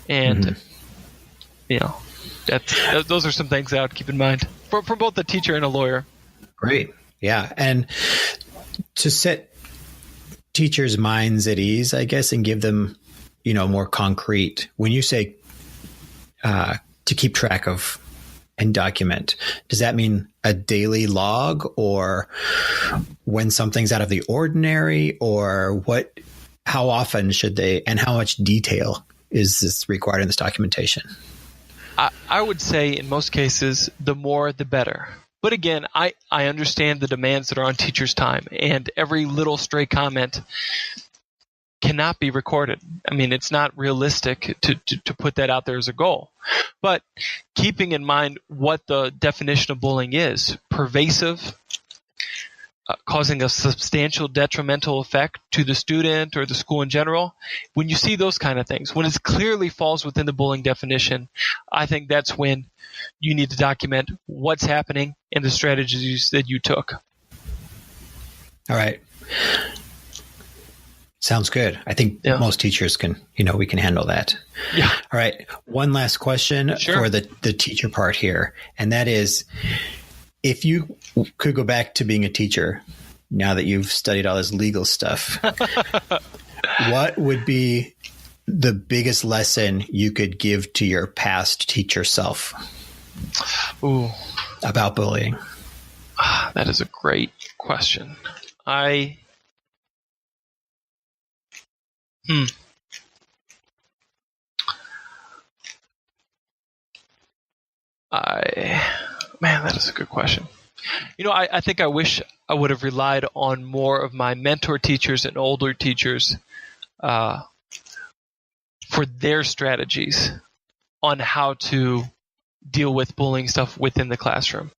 And, those are some things I would keep in mind for both a teacher and a lawyer. Great. Yeah. And to set teachers' minds at ease, I guess, and give them, more concrete, when you say to keep track of and document, does that mean a daily log, or when something's out of the ordinary, or how often should they, and how much detail is this required in this documentation? I would say in most cases, the more, the better. But again, I understand the demands that are on teachers' time, and every little stray comment cannot be recorded. I mean, it's not realistic to put that out there as a goal. But keeping in mind what the definition of bullying is, pervasive, causing a substantial detrimental effect to the student or the school in general, when you see those kind of things, when it clearly falls within the bullying definition, I think that's when you need to document what's happening and the strategies that you took. All right. Sounds good. I think most teachers can, we can handle that. Yeah. All right. One last question for the teacher part here. And that is, if you could go back to being a teacher, now that you've studied all this legal stuff, what would be the biggest lesson you could give to your past teacher self about bullying? That is a great question. Man, that is a good question. I think I wish I would have relied on more of my mentor teachers and older teachers for their strategies on how to deal with bullying stuff within the classroom.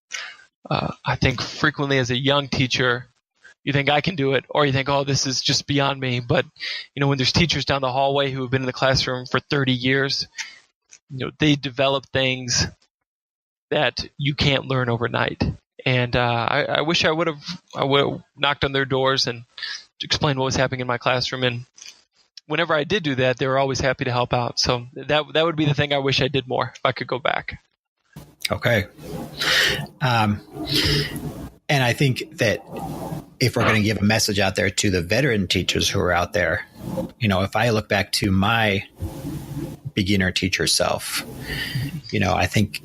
I think frequently as a young teacher, you think I can do it, or you think, oh, this is just beyond me. But, when there's teachers down the hallway who have been in the classroom for 30 years, they develop things that you can't learn overnight. And I wish I would have knocked on their doors and explained what was happening in my classroom. And whenever I did do that, they were always happy to help out. So that would be the thing I wish I did more if I could go back. Okay. And I think that if we're going to give a message out there to the veteran teachers who are out there, if I look back to my beginner teacher self, I think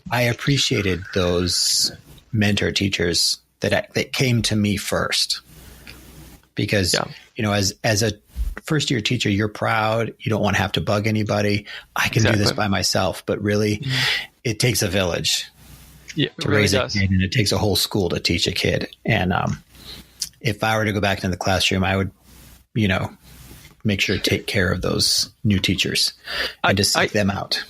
I appreciated those mentor teachers that came to me first, because, as a first year teacher, you're proud. You don't want to have to bug anybody. I can do this by myself, but really it takes a village to raise a kid, and it takes a whole school to teach a kid. And if I were to go back into the classroom, I would, make sure to take care of those new teachers and to seek them out.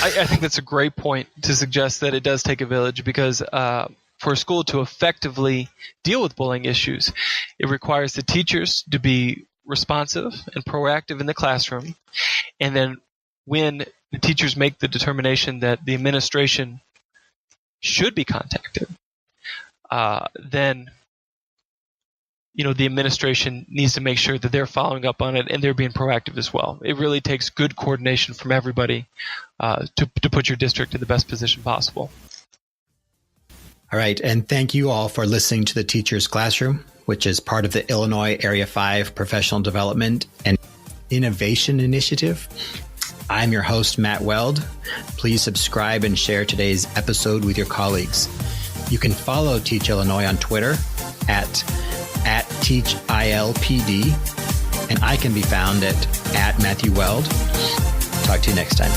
I think that's a great point to suggest that it does take a village, because for a school to effectively deal with bullying issues, it requires the teachers to be responsive and proactive in the classroom. And then when the teachers make the determination that the administration should be contacted, then the administration needs to make sure that they're following up on it and they're being proactive as well. It really takes good coordination from everybody to put your district in the best position possible. All right. And thank you all for listening to the Teacher's Classroom, which is part of the Illinois Area 5 Professional Development and Innovation Initiative. I'm your host, Matt Weld. Please subscribe and share today's episode with your colleagues. You can follow Teach Illinois on Twitter at TeachILPD, and I can be found at Matthew Weld. Talk to you next time.